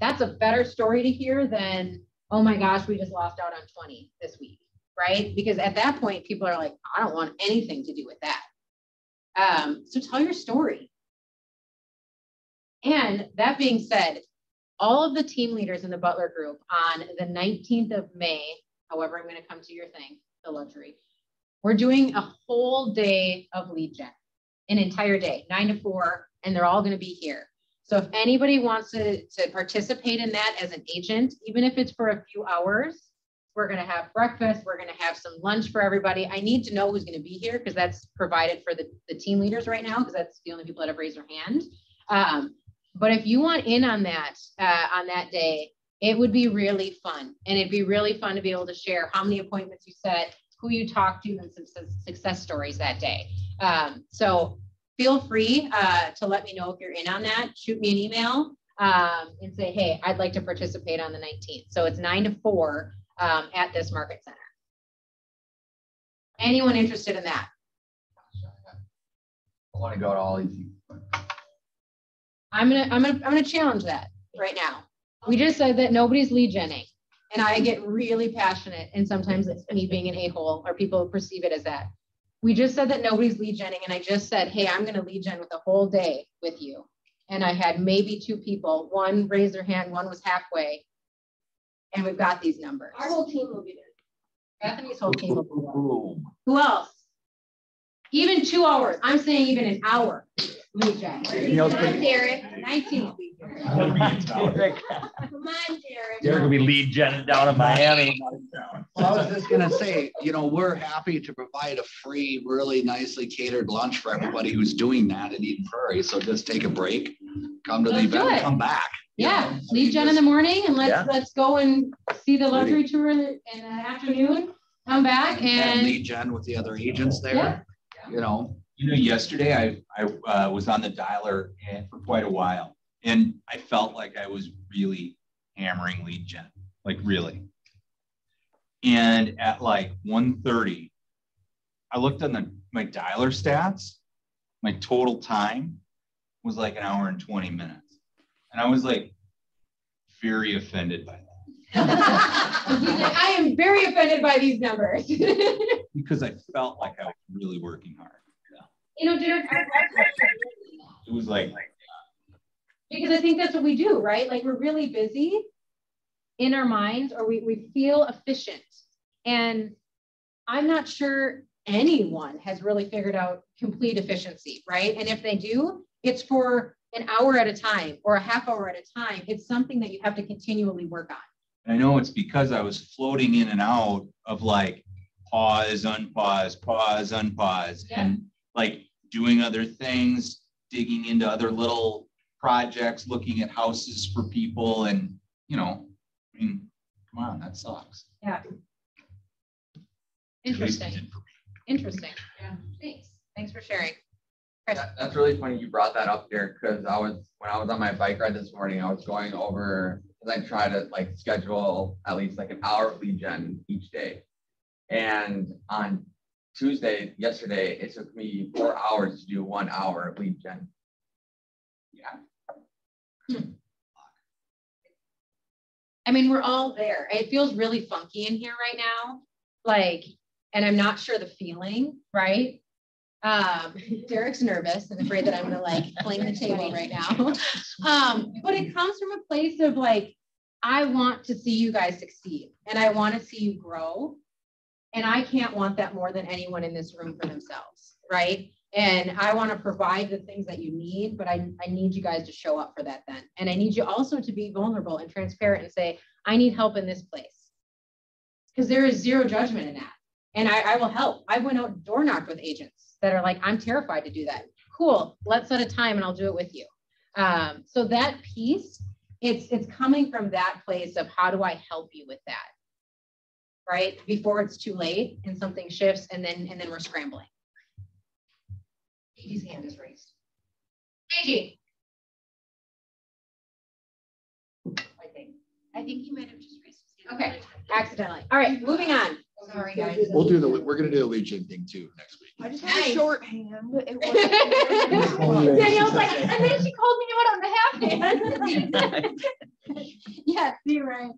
That's a better story to hear than, oh my gosh, we just lost out on 20 this week, right? Because at that point, people are like, I don't want anything to do with that. So tell your story. And that being said, all of the team leaders in the Butler Group on the 19th of May, however, I'm going to come to your thing, the luxury, we're doing a whole day of lead gen, an entire day, 9 to 4, and they're all going to be here. So if anybody wants to participate in that as an agent, even if it's for a few hours, we're going to have breakfast. We're going to have some lunch for everybody. I need to know who's going to be here because that's provided for the team leaders right now because that's the only people that have raised their hand. But if you want in on that day, it would be really fun. And it'd be really fun to be able to share how many appointments you set, who you talked to, and some success stories that day. So feel free to let me know if you're in on that. Shoot me an email and say, hey, I'd like to participate on the 19th. So it's 9 to 4 at this market center. Anyone interested in that? I want to go to all these. I'm gonna challenge that right now. We just said that nobody's lead genning, and I get really passionate, and sometimes it's me being an a-hole, or people perceive it as that. We just said that nobody's lead genning, and I just said, hey, I'm gonna lead gen with a whole day with you. And I had maybe 2 people. One raised their hand, one was halfway, and we've got these numbers. Our whole team will be there. Bethany's whole team will be there. Who else? Even 2 hours. I'm saying even an hour. Lead gen. Come on, Derek. 19. Come on, Derek. Derek will be lead gen down in Miami. Well, I was just gonna say, you know, we're happy to provide a free, really nicely catered lunch for everybody who's doing that in Eden Prairie. So just take a break, come to the event, and come back. Yeah, lead gen in the morning, and let's go and see the luxury tour in the afternoon. Come back and lead gen with the other agents there. Yeah. You know, yesterday I was on the dialer for quite a while, and I felt like I was really hammering lead gen, like really. And at like 1:30, I looked on my dialer stats. My total time was like 1 hour and 20 minutes, and I was like very offended by that. I am very offended by these numbers. Because I felt like I was really working hard. Yeah. You know, Derek, it was like, because I think that's what we do, right? Like we're really busy in our minds, or we feel efficient. And I'm not sure anyone has really figured out complete efficiency, right? And if they do, it's for an hour at a time or a half hour at a time. It's something that you have to continually work on. I know it's because I was floating in and out of like pause, unpause, pause, unpause, and like doing other things, digging into other little projects, looking at houses for people. And, you know, I mean, come on, that sucks. Yeah. Interesting. Interesting. Yeah. Thanks. Thanks for sharing. That's really funny you brought that up there, because when I was on my bike ride this morning, I was going over, because I try to like schedule at least like an hour of lead gen each day. And on yesterday, it took me 4 hours to do 1 hour of lead gen. Yeah. I mean, we're all there. It feels really funky in here right now. Like, and I'm not sure the feeling, right? Derek's nervous and afraid that I'm gonna like fling the table right now. But it comes from a place of like, I want to see you guys succeed, and I want to see you grow. And I can't want that more than anyone in this room for themselves, right? And I want to provide the things that you need, but I need you guys to show up for that then. And I need you also to be vulnerable and transparent and say, I need help in this place. Because there is zero judgment in that. And I will help. I went out door knocked with agents that are like, I'm terrified to do that. Cool, let's set a time and I'll do it with you. So that piece, it's coming from that place of how do I help you with that? Right? Before it's too late and something shifts and then we're scrambling. Gigi's hand is raised. Gigi. I think you might have just raised his hand. Okay, accidentally. All right, moving on. Sorry, guys. We're gonna do the lead gen thing too next week. I just have a shorthand. Danielle's like, and then she called me out on the half hand. Yeah, you're right.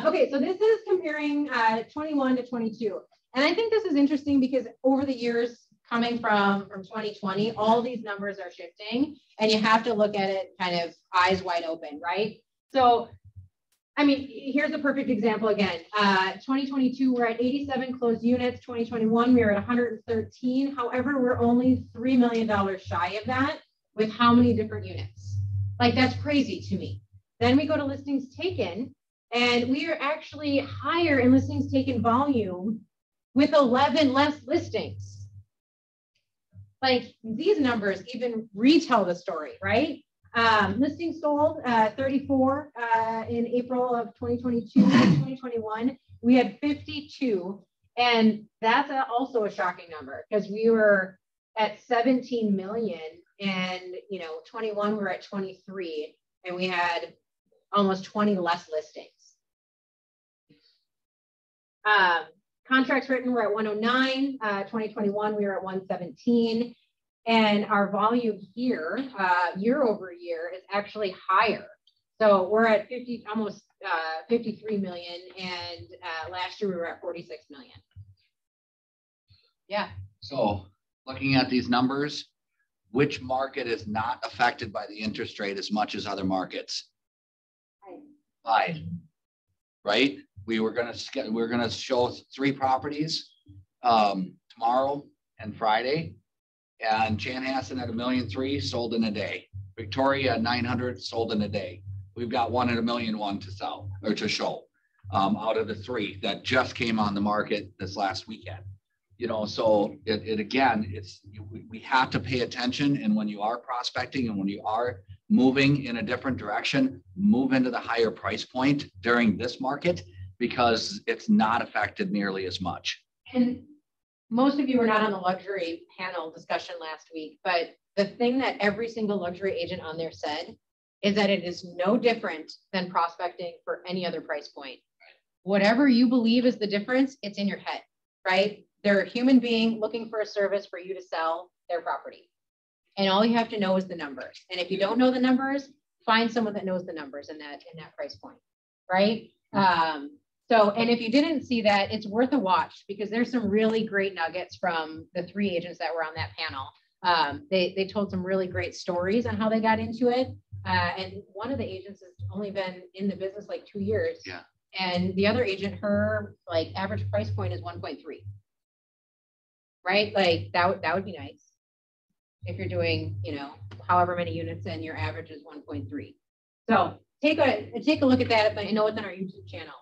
Okay, so this is comparing 21 to 22. And I think this is interesting because over the years, coming from 2020, all these numbers are shifting and you have to look at it kind of eyes wide open, right? So, I mean, here's a perfect example again. 2022, we're at 87 closed units. 2021, we were at 113. However, we're only $3 million shy of that with how many different units? Like, that's crazy to me. Then we go to listings taken, and we are actually higher in listings taken volume with 11 less listings. Like, these numbers even retell the story, right? Listings sold 34 in April of 2022. 2021, we had 52. And that's also a shocking number because we were at 17 million and, 21, we're at 23 and we had almost 20 less listings. Contracts written, we're at 109, 2021, we were at 117. And our volume here, year over year, is actually higher. So we're at almost 53 million, and last year we were at 46 million. Yeah. So looking at these numbers, which market is not affected by the interest rate as much as other markets? Right? We're gonna show 3 properties tomorrow and Friday. And Chanhassen at $1.3 million sold in a day. Victoria at 900 sold in a day. We've got 1 at $1.1 million to sell or to show out of the 3 that just came on the market this last weekend. So we have to pay attention. And when you are prospecting and when you are moving in a different direction, move into the higher price point during this market because it's not affected nearly as much. And most of you were not on the luxury panel discussion last week, but the thing that every single luxury agent on there said is that it is no different than prospecting for any other price point. Whatever you believe is the difference, it's in your head, right? They're a human being looking for a service for you to sell their property. And all you have to know is the numbers. And if you don't know the numbers, find someone that knows the numbers in that price point, right? And if you didn't see that, it's worth a watch because there's some really great nuggets from the 3 agents that were on that panel. They told some really great stories on how they got into it. And one of the agents has only been in the business like 2 years. Yeah. And the other agent, her like average price point is 1.3. Right? Like that would be nice. If you're doing, however many units and your average is 1.3. So take a look at that. I know it's on our YouTube channel.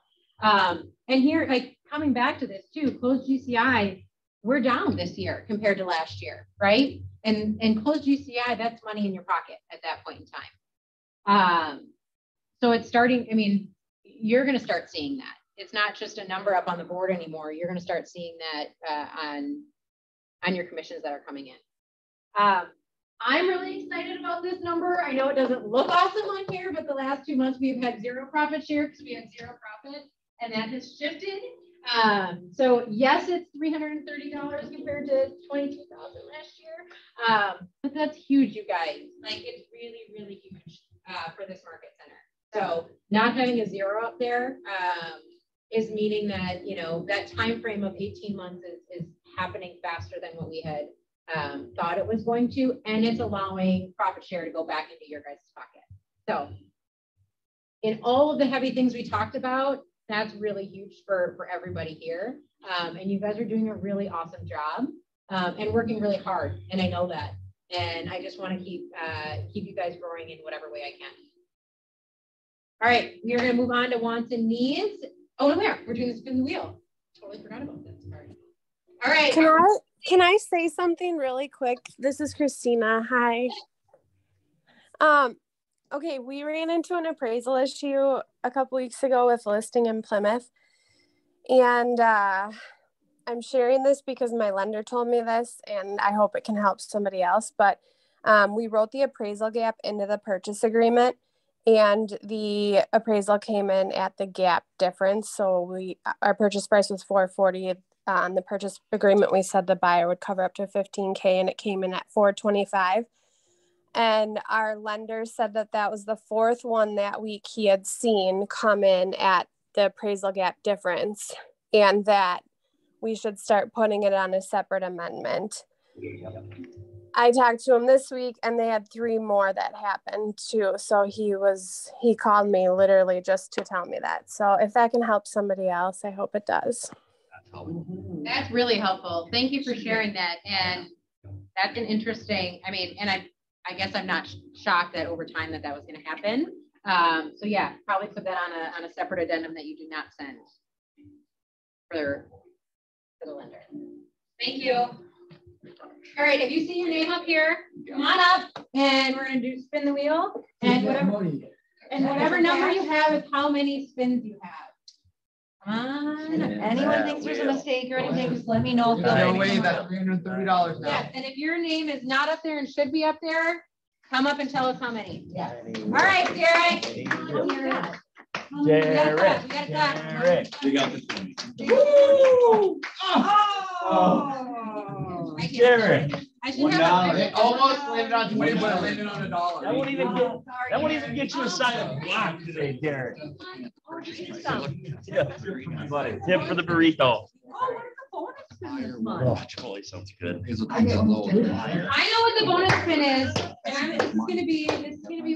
And here, like coming back to this too, closed GCI, we're down this year compared to last year, right? And closed GCI, that's money in your pocket at that point in time. So it's starting, you're going to start seeing that. It's not just a number up on the board anymore. You're going to start seeing that on your commissions that are coming in. I'm really excited about this number. I know it doesn't look awesome on here, but the last 2 months we've had 0 profit share because we had 0 profit. And that has shifted. So yes, it's $330 compared to $22,000 last year. But that's huge, you guys. Like it's really, really huge for this market center. So not having a 0 up there is meaning that, that time frame of 18 months is happening faster than what we had thought it was going to. And it's allowing profit share to go back into your guys' pocket. So in all of the heavy things we talked about, that's really huge for everybody here. And you guys are doing a really awesome job and working really hard. And I know that. And I just want to keep you guys growing in whatever way I can. All right, we are going to move on to wants and needs. Oh, no, we're doing the spin the wheel. Totally forgot about that. Sorry. All right. Can I say something really quick? This is Christina. Hi. Okay, we ran into an appraisal issue a couple weeks ago with listing in Plymouth. And I'm sharing this because my lender told me this and I hope it can help somebody else. But we wrote the appraisal gap into the purchase agreement and the appraisal came in at the gap difference. So our purchase price was $440. On the purchase agreement, we said the buyer would cover up to $15,000 and it came in at $425. And our lender said that was the 4th one that week he had seen come in at the appraisal gap difference and that we should start putting it on a separate amendment. I talked to him this week and they had 3 more that happened too. So he called me literally just to tell me that. So if that can help somebody else, I hope it does. That's really helpful. Thank you for sharing that. And that's an interesting, and I guess I'm not shocked that over time that was going to happen. So yeah, probably put that on a separate addendum that you do not send for the lender. Thank you. All right, if you see your name up here, come on up and we're going to spin the wheel. And whatever number you have is how many spins you have. on. If anyone thinks there's a mistake or anything, just let me know. No way, that's $330 now. Yes, and if your name is not up there and should be up there, come up and tell us how many. Yeah. All right, Derek. Derek. We got this one. Woo! Oh. Derek. I should have It almost landed on 20, but it landed on $1. That won't even get you a sign of block today, Derek. Yeah. Buddy, tip for the burrito. Oh, Chipotle sounds good. I know what the bonus spin is. And this is gonna be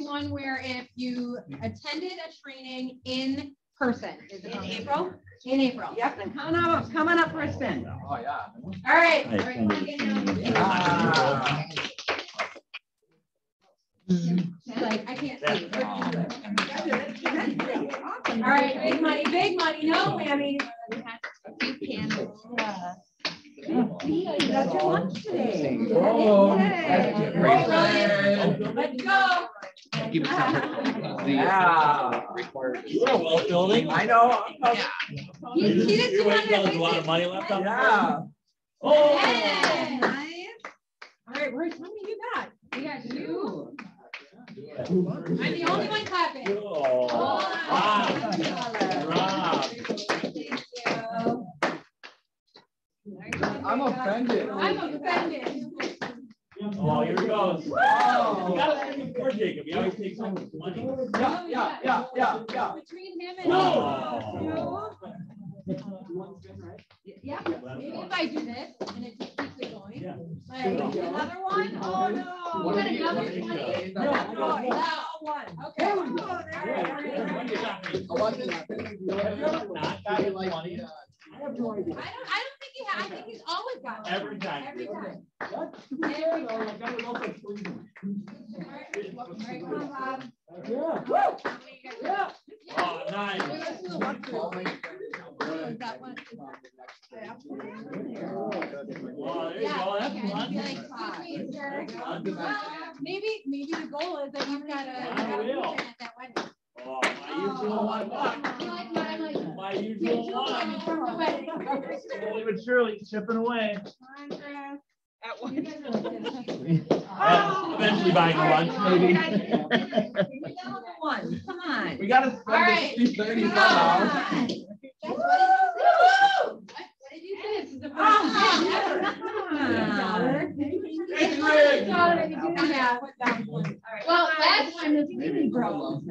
one where if you attended a training in person. Is it in April? In April. Yep, then come on up for a spin. Oh, yeah. All right. Like, I can't see. All right, big money, no whammies. That's your lunch today. Let's go. Keep it simple. You are well building. I know. He did You're waiting till there's a 200. lot of money left on. Yeah. Oh. Nice. All right, Royce, how many you got? We got 2. I'm the only one clapping. Oh. Rob. I'm offended. I'm offended. Oh, here he goes. You gotta think before Jacob. He always takes home his money. Yeah. Between him and yeah, maybe if I do this and it just keeps it going. Like another one? Oh no. You got another 20? No. One. Okay. I don't think he has. I think he's always got one. Every time. Every time. All right, come on, Bob. Yeah. Oh, nice. Oh, there you go. That's fun. Maybe the goal is that you've got a at that wedding. Oh, my usual $1. My usual one. Slowly but surely chipping away. Eventually buying a lunch, maybe. Come on. We got to spend this $30 somehow. What did you say? This is the first Well, last time the spinning broke.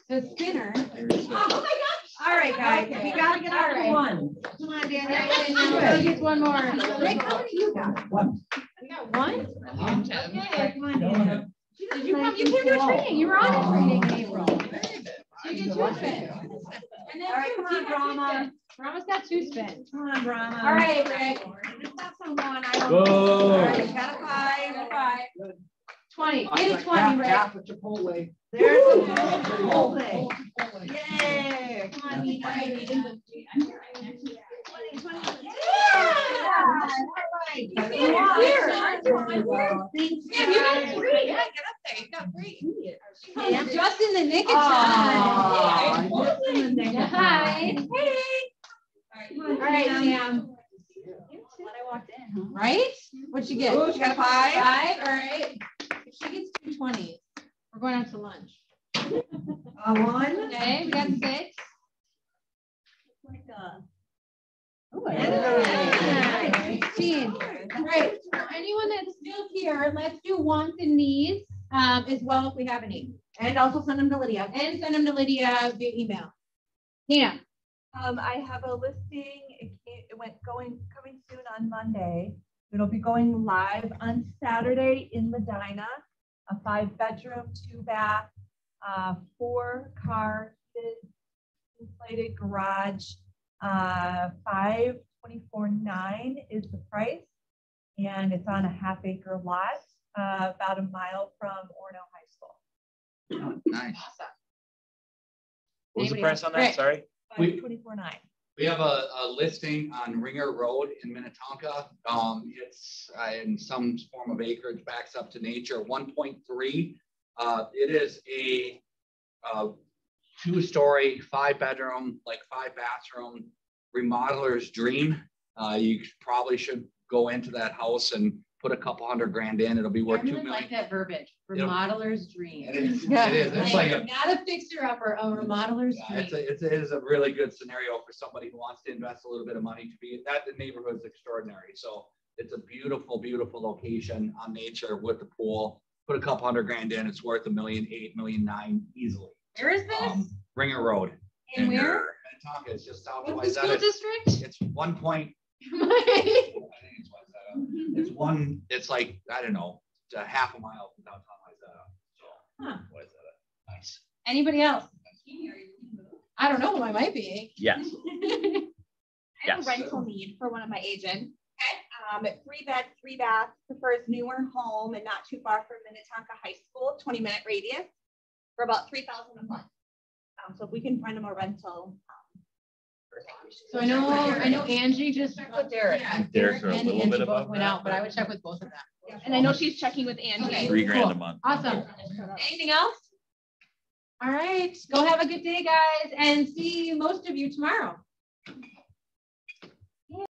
The spinner. Oh my gosh! All right, guys, we gotta get out of one. Come on, Daniel. Just one more. Rick, how many you got? One. You got one? Okay, come on, Daniel. Did you come? You came to a training. You were on a training in April. So you get 2 spins. And then come on, Brahma. Brahma's got 2 spins. Come on, Brahma. All right, Rick. That's someone I Go. All right, got a 5. 20. Get a 20, Rick. Half a Chipotle. There's the whole thing. Yay! Come on, Nina. 20. Just in the nick of time. Hi. Hey. All right, Sam. When I walked in. Right? What'd she get? Oh, she got a 5. 5. All right. If she gets 2 20s, we're going out to lunch. 1. Okay, we got 6. Yeah. 16. All right. For anyone that's still here, let's do wants and needs as well if we have any. And also send them to Lydia. And send them to Lydia via email. Tina. I have a listing. Coming soon on Monday. It'll be going live on Saturday in Medina. A 5-bedroom, 2-bath, 4-car insulated garage. $524,900 is the price, and it's on a half-acre lot, about a mile from Orono High School. Oh, nice. What was the price on that? Sorry. $524,900. We have a listing on Ringer Road in Minnetonka. It's in some form of acreage, backs up to nature, 1.3. It is a 2-story, 5-bedroom, like 5-bathroom remodeler's dream. You probably should go into that house and put a couple $100,000 in. It'll be worth $2 million. Like that verbiage, remodeler's dream. It is. It is. It's like a, not a fixer upper, a remodeler's dream. it is a really good scenario for somebody who wants to invest a little bit of money to be that. The neighborhood is extraordinary. So it's a beautiful, beautiful location on nature with the pool. Put a couple $100,000 in. It's worth $1.8 million, $1.9 million easily. Where is this? Ringer Road. And where? Minnetonka. It's just south of What's the school district? It's 1 point. It's one. It's like I don't know, it's a half a mile from downtown Wayzata. So huh. Wayzata. Nice. Anybody else? I don't know. I might be. Yes. I have a rental need for one of my agents. 3-bed, 3-bath, prefers newer home and not too far from Minnetonka High School, 20-minute radius for about $3,000 a month. So if we can find them a rental. So I know Angie just checked with Derek. Yeah, Derek's are a little Angie bit both above went out, but I would check with both of them. Yeah. And I know she's checking with Angie. Okay, $3,000 a month. Awesome. Anything else? All right. Go have a good day, guys, and see most of you tomorrow.